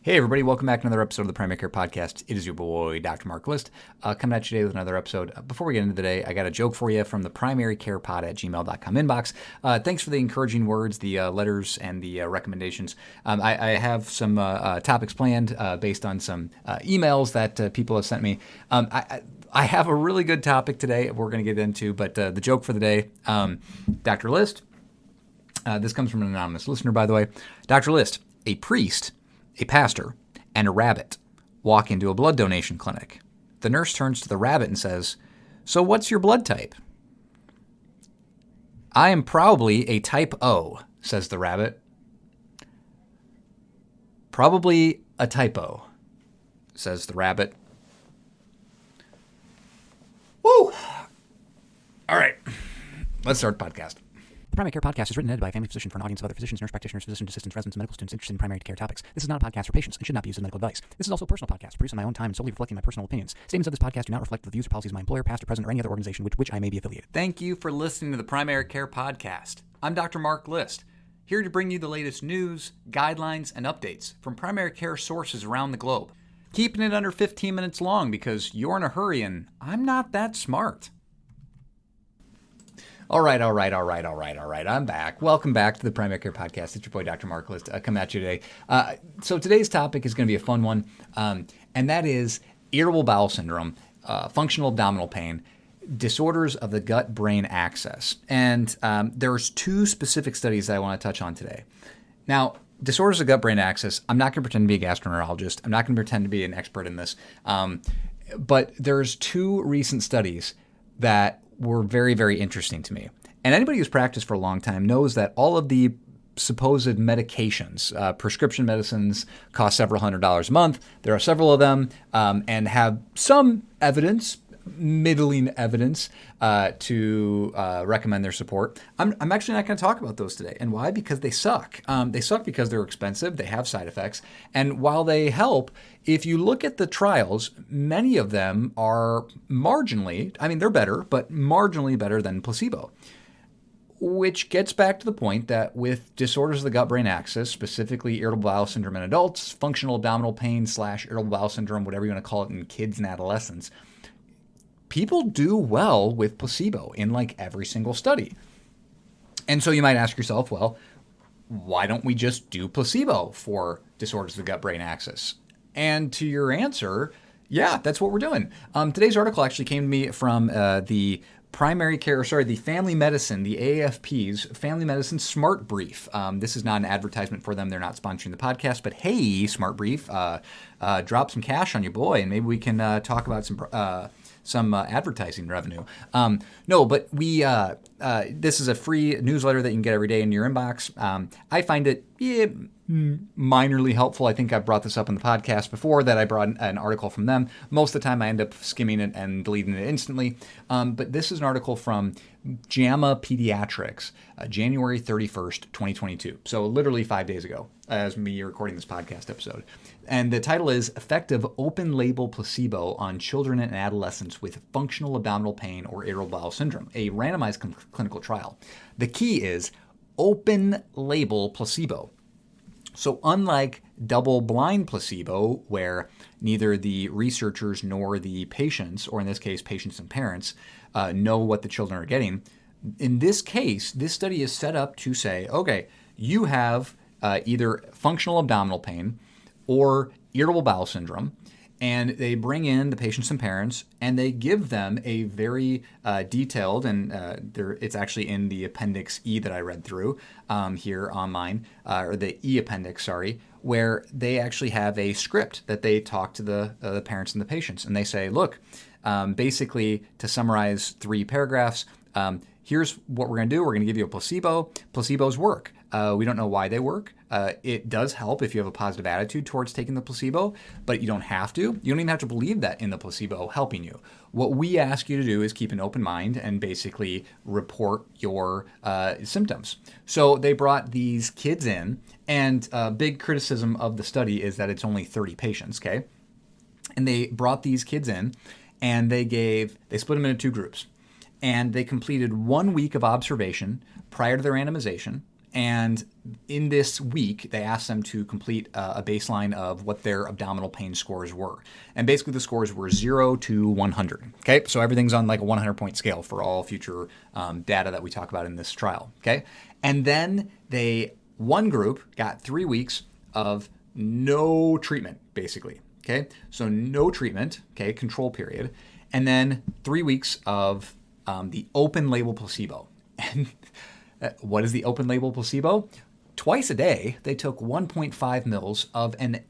Hey everybody, welcome back to another episode of the Primary Care Podcast. It is your boy, Dr. Mark List, coming at you today with another episode. Before we get into the day, I got a joke for you from the primarycarepod@gmail.com inbox. Thanks for the encouraging words, the letters, and the recommendations. I have some topics planned based on some emails that people have sent me. I have a really good topic today we're going to get into, but the joke for the day, Dr. List, this comes from an anonymous listener, by the way. Dr. List, a priest, a pastor, and a rabbit walk into a blood donation clinic. The nurse turns to the rabbit and says, "So what's your blood type?" "I am probably a type O," says the rabbit. "Probably a typo," says the rabbit. Woo! All right, let's start the podcast. The Primary Care Podcast is written and edited by a family physician for an audience of other physicians, nurse practitioners, physician assistants, residents, and medical students interested in primary care topics. This is not a podcast for patients and should not be used as medical advice. This is also a personal podcast produced on my own time and solely reflecting my personal opinions. Statements of this podcast do not reflect the views or policies of my employer, past or present, or any other organization with which I may be affiliated. Thank you for listening to the Primary Care Podcast. I'm Dr. Mark List, here to bring you the latest news, guidelines, and updates from primary care sources around the globe. Keeping it under 15 minutes long because you're in a hurry and I'm not that smart. All right. I'm back. Welcome back to the Primary Care Podcast. It's your boy, Dr. Mark List, coming at you today. So today's topic is going to be a fun one, and that is irritable bowel syndrome, functional abdominal pain, disorders of the gut-brain axis. And there's two specific studies that I want to touch on today. Now, disorders of the gut-brain axis, I'm not going to pretend to be a gastroenterologist. I'm not going to pretend to be an expert in this. But there's two recent studies that were very, very interesting to me. And anybody who's practiced for a long time knows that all of the supposed medications, prescription medicines, cost several $100s a month. There are several of them and have some evidence, middling evidence, to recommend their support. I'm actually not going to talk about those today. And why? Because they suck. They suck because they're expensive, they have side effects, and while they help, if you look at the trials, many of them are marginally, they're better, but marginally better than placebo. Which gets back to the point that with disorders of the gut-brain axis, specifically irritable bowel syndrome in adults, functional abdominal pain / irritable bowel syndrome, whatever you want to call it in kids and adolescents, people do well with placebo in like every single study. And so you might ask yourself, well, why don't we just do placebo for disorders of the gut-brain axis? And to your answer, yeah, that's what we're doing. Today's article actually came to me from the family medicine, the AAFP's Family Medicine Smart Brief. This is not an advertisement for them. They're not sponsoring the podcast, but hey, Smart Brief, drop some cash on your boy, and maybe we can talk about some advertising revenue. No, but this is a free newsletter that you can get every day in your inbox. I find it minorly helpful. I think I've brought this up in the podcast before that I brought an article from them. Most of the time I end up skimming it and deleting it instantly. But this is an article from JAMA Pediatrics, January 31st, 2022. So literally 5 days ago, as me recording this podcast episode. And the title is Effective Open Label Placebo on Children and Adolescents with Functional Abdominal Pain or Irritable Bowel Syndrome, a randomized clinical trial. The key is open label placebo. So unlike double-blind placebo, where neither the researchers nor the patients, or in this case, patients and parents, know what the children are getting, in this case, this study is set up to say, okay, you have either functional abdominal pain or irritable bowel syndrome, and they bring in the patients and parents, and they give them a very detailed, and it's actually in the Appendix E that I read through here online, or the E Appendix, sorry, where they actually have a script that they talk to the parents and the patients. And they say, look, basically, to summarize 3 paragraphs, here's what we're going to do. We're going to give you a placebo. Placebos work. We don't know why they work. It does help if you have a positive attitude towards taking the placebo, but you don't have to. You don't even have to believe that in the placebo helping you. What we ask you to do is keep an open mind and basically report your symptoms. So they brought these kids in, and big criticism of the study is that it's only 30 patients, okay? And they brought these kids in, and they split them into 2 groups. And they completed 1 week of observation prior to their randomization, And in this week, they asked them to complete a baseline of what their abdominal pain scores were. And basically the scores were 0 to 100. Okay, so everything's on like a 100-point scale for all future data that we talk about in this trial. Okay, and then one group got 3 weeks of no treatment, basically. Okay, so no treatment, okay, control period, and then 3 weeks of the open label placebo. And what is the open label placebo? Twice a day, they took 1.5 mils of an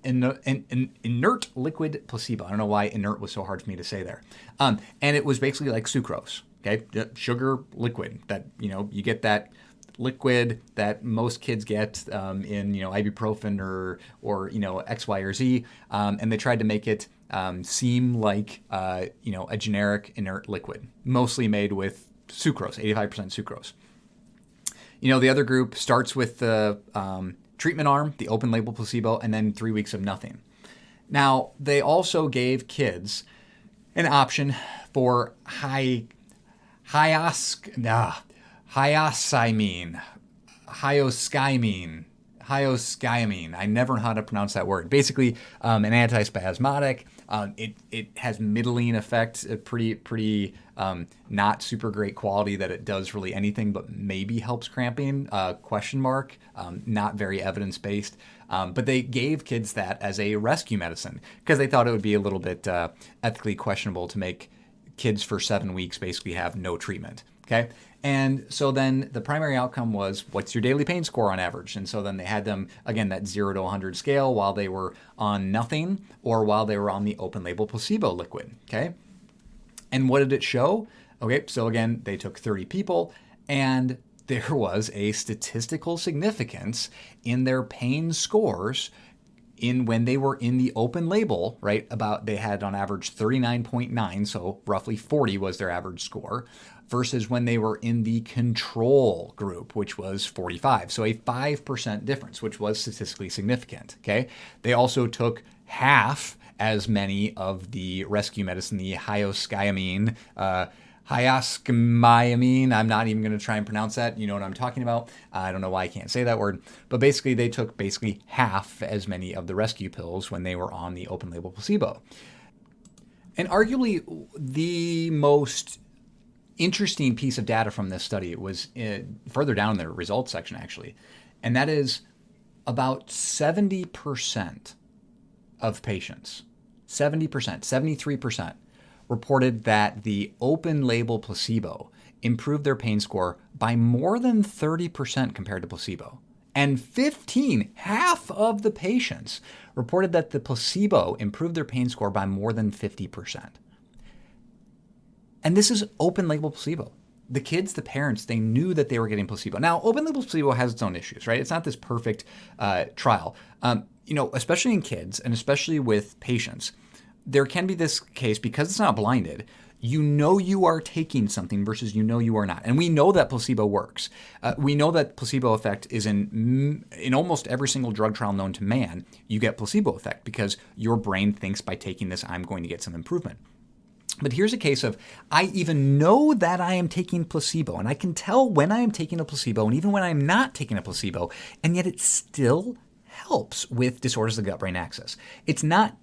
inert liquid placebo. I don't know why inert was so hard for me to say there. And it was basically like sucrose, okay? Sugar liquid that, you get that liquid that most kids get in, ibuprofen or X, Y, or Z. And they tried to make it seem like, a generic inert liquid, mostly made with sucrose, 85% sucrose. The other group starts with the treatment arm, the open label placebo, and then 3 weeks of nothing. Now, they also gave kids an option for hyoscyamine. I never know how to pronounce that word. Basically, an antispasmodic. It has middling effect, a pretty not super great quality that it does really anything but maybe helps cramping, ? Not very evidence-based. But they gave kids that as a rescue medicine because they thought it would be a little bit ethically questionable to make kids for 7 weeks basically have no treatment. Okay. And so then the primary outcome was, what's your daily pain score on average? And so then they had them, again, that 0 to 100 scale while they were on nothing or while they were on the open label placebo liquid. Okay. And what did it show? Okay. So again, they took 30 people and there was a statistical significance in their pain scores when they were in the open label, right? They had on average 39.9, so roughly 40 was their average score, versus when they were in the control group, which was 45. So a 5% difference, which was statistically significant, okay? They also took half as many of the rescue medicine, the hyoscyamine, I'm not even going to try and pronounce that. You know what I'm talking about. I don't know why I can't say that word. But basically, they took half as many of the rescue pills when they were on the open label placebo. And arguably, the most interesting piece of data from this study was further down in the results section, actually. And that is about 70% of patients, 73%, reported that the open label placebo improved their pain score by more than 30% compared to placebo. And half of the patients reported that the placebo improved their pain score by more than 50%. And this is open label placebo. The kids, the parents, they knew that they were getting placebo. Now, open label placebo has its own issues, right? It's not this perfect trial. Especially in kids and especially with patients, there can be this case because it's not blinded. You are taking something versus you are not. And we know that placebo works. We know that placebo effect is in almost every single drug trial known to man, you get placebo effect because your brain thinks by taking this, I'm going to get some improvement. But here's a case of, I even know that I am taking placebo, and I can tell when I am taking a placebo and even when I'm not taking a placebo, and yet it still helps with disorders of the gut-brain axis. It's not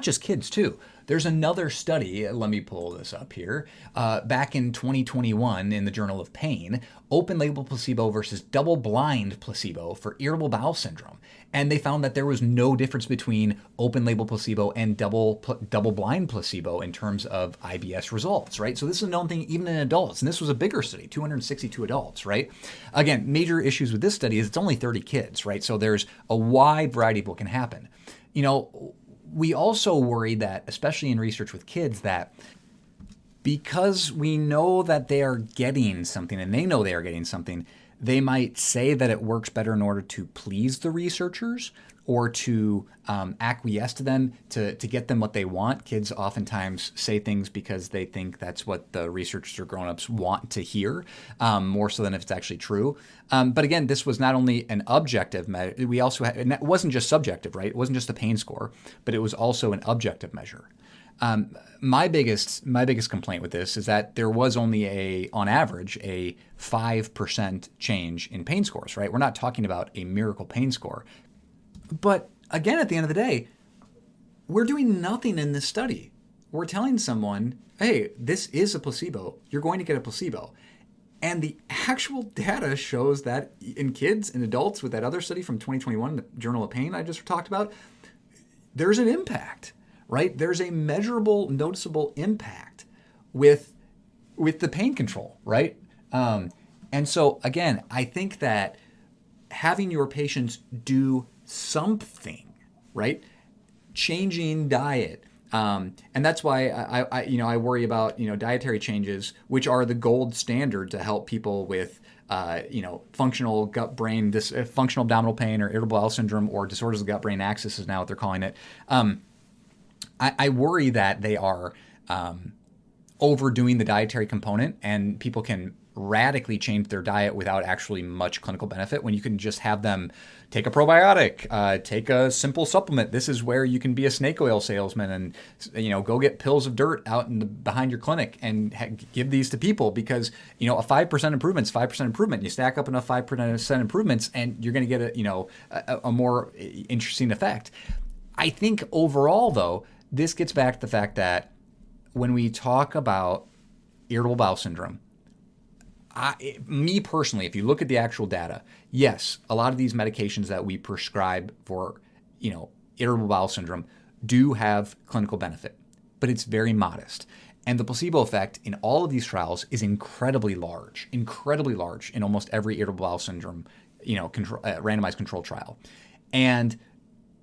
just kids too. There's another study, let me pull this up here, back in 2021 in the Journal of Pain, open label placebo versus double-blind placebo for irritable bowel syndrome. And they found that there was no difference between open label placebo and double-blind placebo in terms of IBS results, right? So this is a known thing even in adults. And this was a bigger study, 262 adults, right? Again, major issues with this study is it's only 30 kids, right? So there's a wide variety of what can happen. We also worry that, especially in research with kids, that because we know that they are getting something and they know they are getting something, they might say that it works better in order to please the researchers or to acquiesce to them to get them what they want. Kids oftentimes say things because they think that's what the researchers or grown-ups want to hear, more so than if it's actually true. But again, this was not only an objective measure. We also had, and it wasn't just subjective, right? It wasn't just a pain score, but it was also an objective measure. My biggest complaint with this is that there was only on average, a 5% change in pain scores, right? We're not talking about a miracle pain score. But again, at the end of the day, we're doing nothing in this study. We're telling someone, hey, this is a placebo. You're going to get a placebo. And the actual data shows that in kids and adults with that other study from 2021, the Journal of Pain I just talked about, there's an impact. Right? There's a measurable, noticeable impact with the pain control, right? And so again, I think that having your patients do something, right? Changing diet. And that's why I worry about, dietary changes, which are the gold standard to help people with, functional gut-brain, functional abdominal pain or irritable bowel syndrome or disorders of the gut-brain axis is now what they're calling it. I worry that they are overdoing the dietary component, and people can radically change their diet without actually much clinical benefit when you can just have them take a probiotic, take a simple supplement. This is where you can be a snake oil salesman and, go get pills of dirt out behind your clinic and give these to people because, a 5% improvement is 5% improvement. You stack up enough 5% improvements and you're going to get a more interesting effect. I think overall, though, this gets back to the fact that when we talk about irritable bowel syndrome, me personally, if you look at the actual data, yes, a lot of these medications that we prescribe for, irritable bowel syndrome do have clinical benefit, but it's very modest. And the placebo effect in all of these trials is incredibly large in almost every irritable bowel syndrome, randomized control trial. And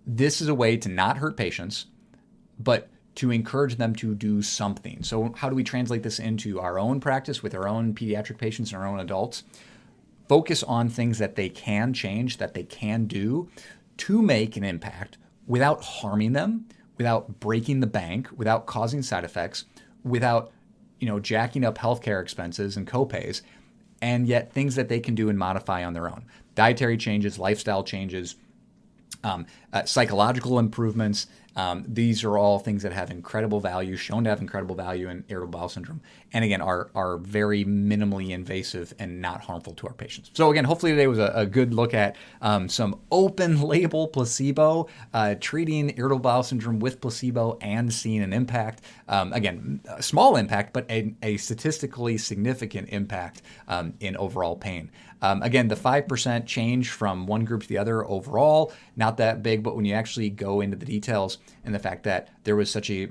this is a way to not hurt patients, but to encourage them to do something. So how do we translate this into our own practice with our own pediatric patients and our own adults? Focus on things that they can change, that they can do to make an impact without harming them, without breaking the bank, without causing side effects, without, jacking up healthcare expenses and copays, and yet things that they can do and modify on their own. Dietary changes, lifestyle changes, psychological improvements. These are all things that have incredible value, shown to have incredible value in irritable bowel syndrome, and again, are very minimally invasive and not harmful to our patients. So again, hopefully today was a good look at some open label placebo, treating irritable bowel syndrome with placebo and seeing an impact. Again, a small impact, but a statistically significant impact in overall pain. Again, the 5% change from one group to the other overall, not that big, but when you actually go into the details and the fact that there was such a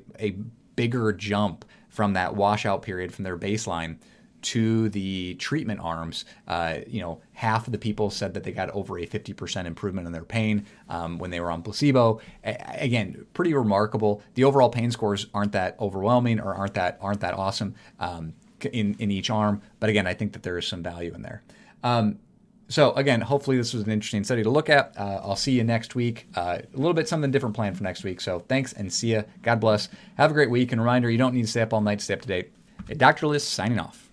bigger jump from that washout period from their baseline to the treatment arms, half of the people said that they got over a 50% improvement in their pain when they were on placebo. Again, pretty remarkable. The overall pain scores aren't that overwhelming or aren't that awesome in each arm, but again, I think that there is some value in there. So again, hopefully this was an interesting study to look at. I'll see you next week. A little bit something different planned for next week. So thanks and see ya. God bless. Have a great week. And a reminder, you don't need to stay up all night to stay up to date. Dr. List signing off.